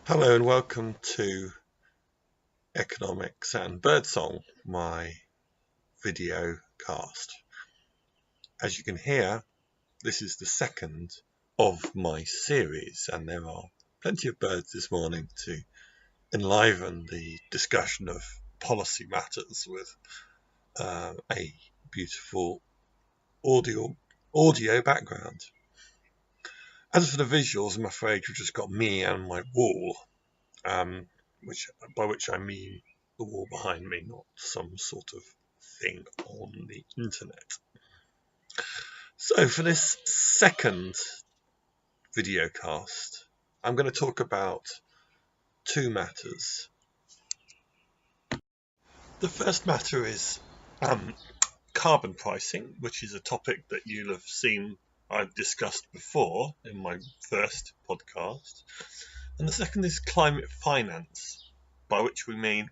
Hello and welcome to Economics and Birdsong, my video cast. As you can hear, this is the second of my series, and there are plenty of birds this morning to enliven the discussion of policy matters with a beautiful audio background. As for the visuals, I'm afraid you've just got me and my wall. By which I mean the wall behind me, not some sort of thing on the internet. So for this second video cast, I'm going to talk about two matters. The first matter is carbon pricing, which is a topic that you'll have seen I've discussed before in my first podcast. And the second is climate finance, by which we mean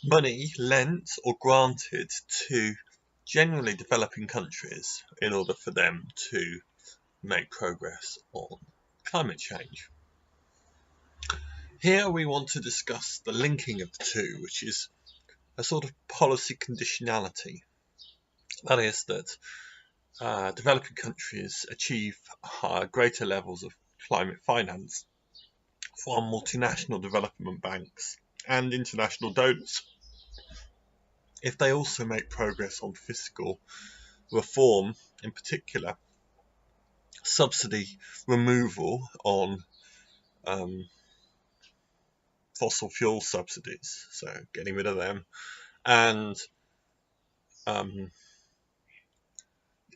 money lent or granted to generally developing countries in order for them to make progress on climate change. Here we want to discuss the linking of the two, which is a sort of policy conditionality. That is that developing countries achieve greater levels of climate finance from multinational development banks and international donors if they also make progress on fiscal reform, in particular subsidy removal on fossil fuel subsidies, so getting rid of them, and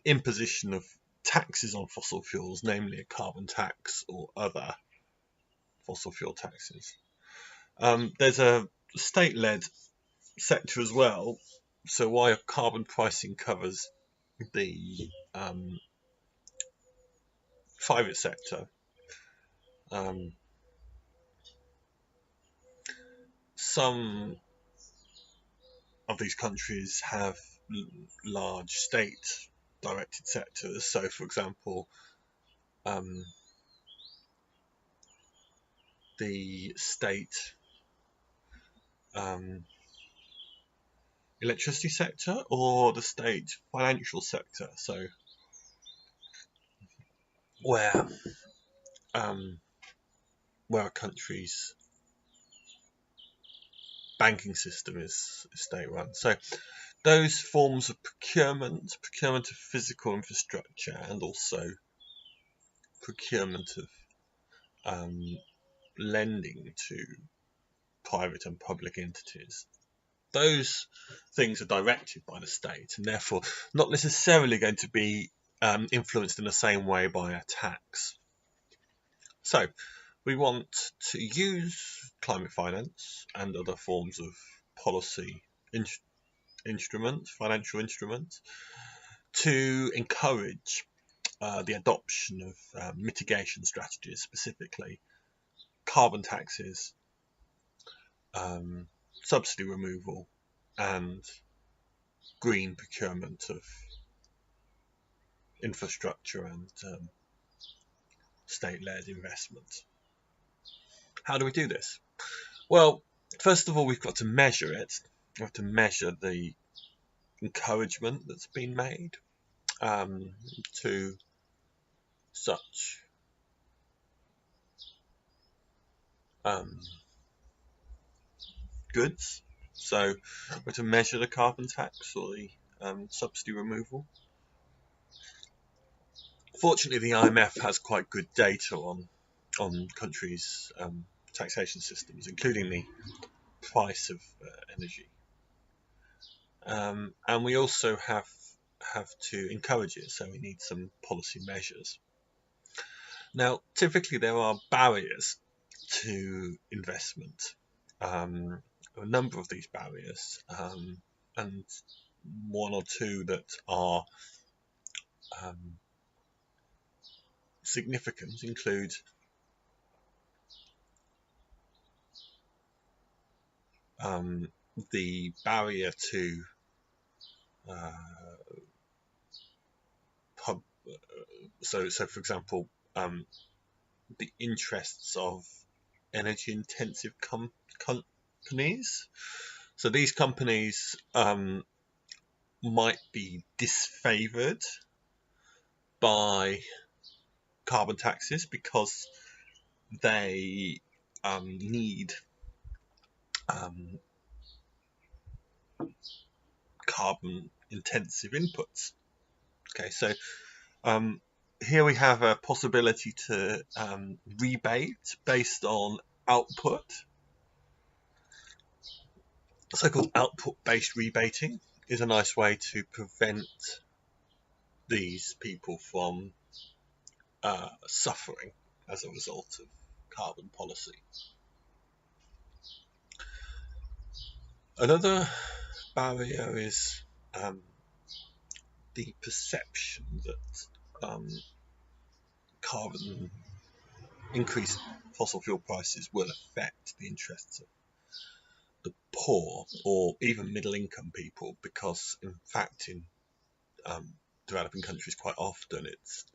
imposition of taxes on fossil fuels, namely a carbon tax or other fossil fuel taxes. There's a state-led sector as well, so while carbon pricing covers the private sector, some of these countries have large state-directed sectors. So, for example, the state electricity sector or the state financial sector. So, where a country's banking system is state-run. So those forms of procurement of physical infrastructure, and also procurement of lending to private and public entities, those things are directed by the state and therefore not necessarily going to be influenced in the same way by a tax. So we want to use climate finance and other forms of policy financial instruments, to encourage the adoption of mitigation strategies, specifically carbon taxes, subsidy removal, and green procurement of infrastructure and state-led investment. How do we do this? Well, first of all, we've got to measure it. We have to measure the encouragement that's been made to such goods. So we have to measure the carbon tax or the subsidy removal. Fortunately, the IMF has quite good data on countries' taxation systems, including the price of energy. And we also have to encourage it, so we need some policy measures. Now, typically there are barriers to investment, a number of these barriers, and one or two that are significant include the barrier to so for example, the interests of energy intensive companies. So these companies might be disfavored by carbon taxes because they need carbon intensive inputs. Okay, so here we have a possibility to rebate based on output. So-called output-based rebating is a nice way to prevent these people from suffering as a result of carbon policy. Another barrier is the perception that carbon increased fossil fuel prices will affect the interests of the poor or even middle income people, because in fact in developing countries quite often it's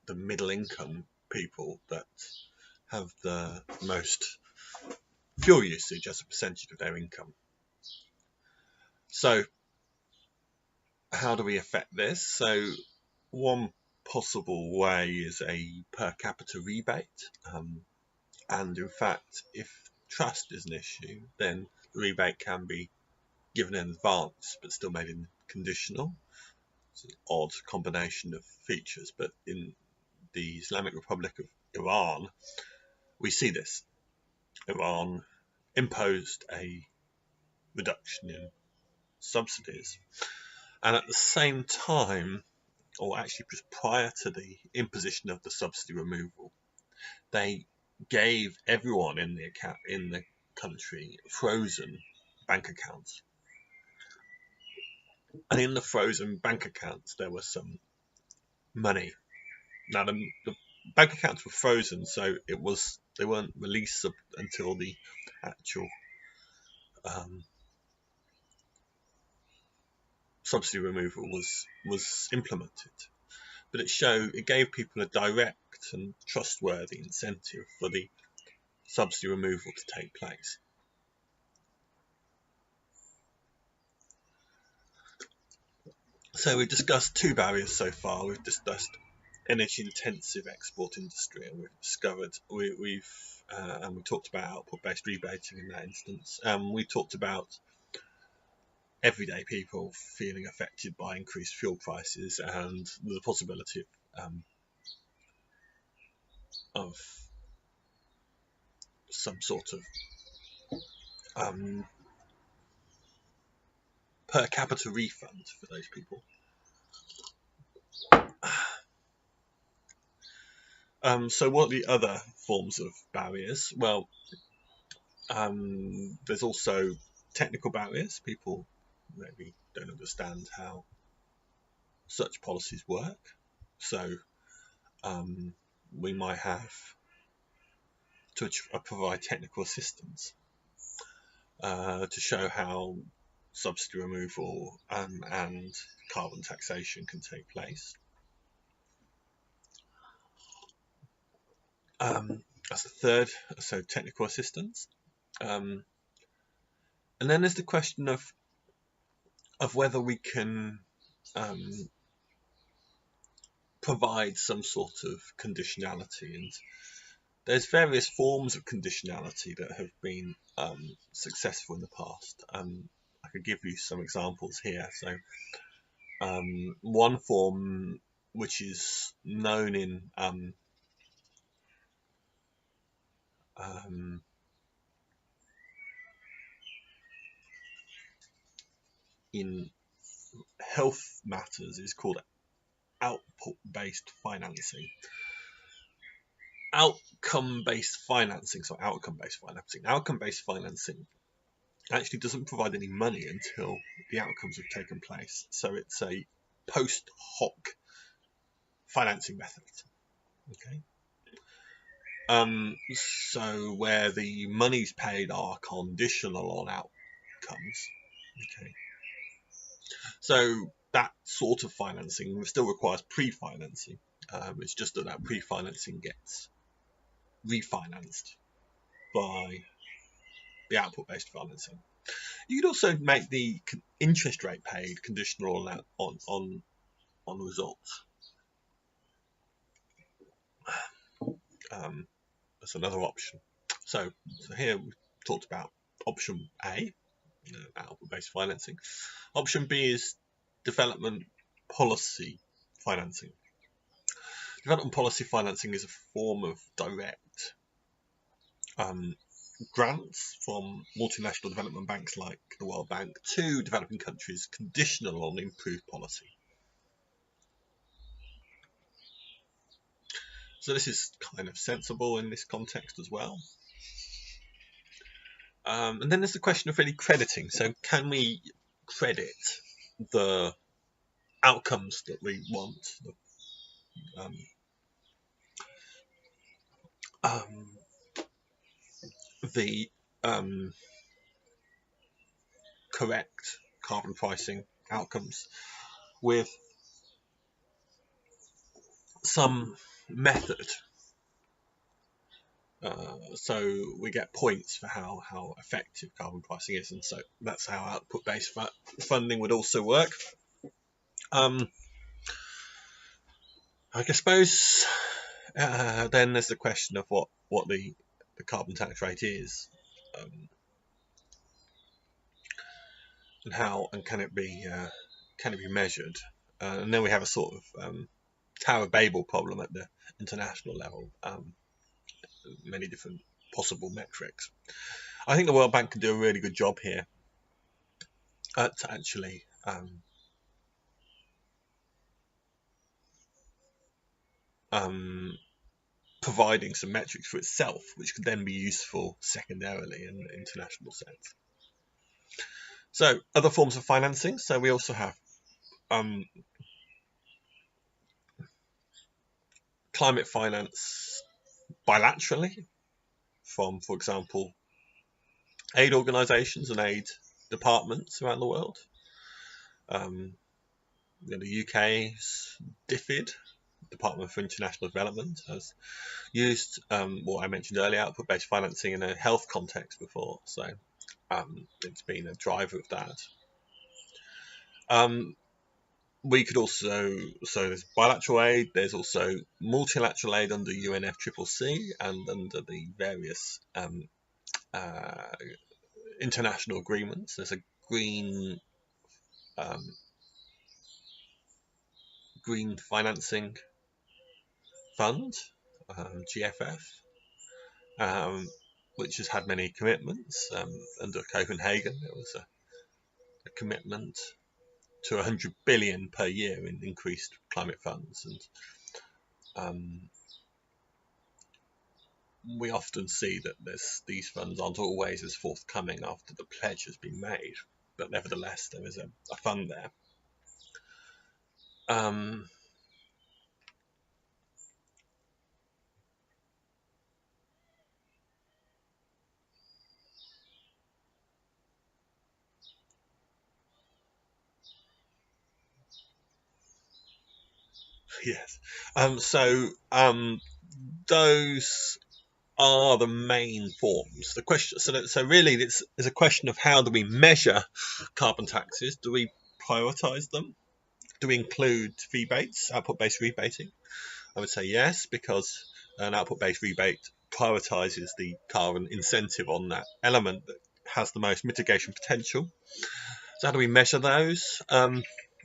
the middle income people that have the most fuel usage as a percentage of their income. So how do we affect this? So one possible way is a per capita rebate, and in fact if trust is an issue, then the rebate can be given in advance but still made in conditional. It's an odd combination of features, but in the Islamic Republic of Iran we see this. Iran imposed a reduction in subsidies, and at the same time, or actually just prior to the imposition of the subsidy removal, they gave everyone in the country frozen bank accounts. And in the frozen bank accounts there was some money. Now the bank accounts were frozen, so they weren't released until the actual subsidy removal was implemented. But it gave people a direct and trustworthy incentive for the subsidy removal to take place. So we've discussed two barriers so far. We've discussed energy-intensive export industry, and we talked about output-based rebating in that instance. We talked about everyday people feeling affected by increased fuel prices and the possibility of some sort of per capita refund for those people. So what are the other forms of barriers? Well, there's also technical barriers. People maybe don't understand how such policies work. So we might have to provide technical assistance to show how subsidy removal and carbon taxation can take place. That's the third, so technical assistance. And then there's the question of whether we can provide some sort of conditionality, and there's various forms of conditionality that have been successful in the past. I could give you some examples here. So one form which is known in health matters is called output-based financing. Outcome-based financing actually doesn't provide any money until the outcomes have taken place. So it's a post hoc financing method. Okay. So where the monies paid are conditional on outcomes. Okay. So that sort of financing still requires pre-financing. It's just that pre-financing gets refinanced by the output-based financing. You could also make the interest rate paid conditional on results. That's another option. So here we talked about option A, output-based financing. Option B is development policy financing. Development policy financing is a form of direct grants from multinational development banks like the World Bank to developing countries, conditional on improved policy. So this is kind of sensible in this context as well. And then there's the question of really crediting. So can we credit the outcomes that we want? The correct carbon pricing outcomes with some method, so we get points for how effective carbon pricing is, and so that's how output-based funding would also work. I suppose then there's the question of what the carbon tax rate is, and how and can it be measured, and then we have a sort of Tower of Babel problem at the international level. Many different possible metrics. I think the World Bank can do a really good job here at actually providing some metrics for itself, which could then be useful secondarily in the international sense. So other forms of financing. So we also have climate finance bilaterally from, for example, aid organisations and aid departments around the world. The UK's DFID, Department for International Development, has used what I mentioned earlier, output-based financing in a health context before, so it's been a driver of that. We could also, so there's bilateral aid, there's also multilateral aid under UNFCCC and under the various international agreements. There's a green financing fund, GFF, which has had many commitments. Under Copenhagen, there was a commitment to 100 billion per year in increased climate funds, and we often see that these funds aren't always as forthcoming after the pledge has been made, but nevertheless there is a fund there. Yes. So those are the main forms. The question, so really, it's a question of how do we measure carbon taxes? Do we prioritise them? Do we include rebates, output-based rebating? I would say yes, because an output-based rebate prioritises the carbon incentive on that element that has the most mitigation potential. So how do we measure those? And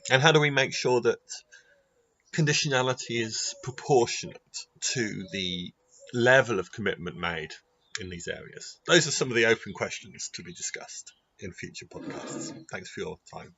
how do we make sure that conditionality is proportionate to the level of commitment made in these areas? Those are some of the open questions to be discussed in future podcasts. Thanks for your time.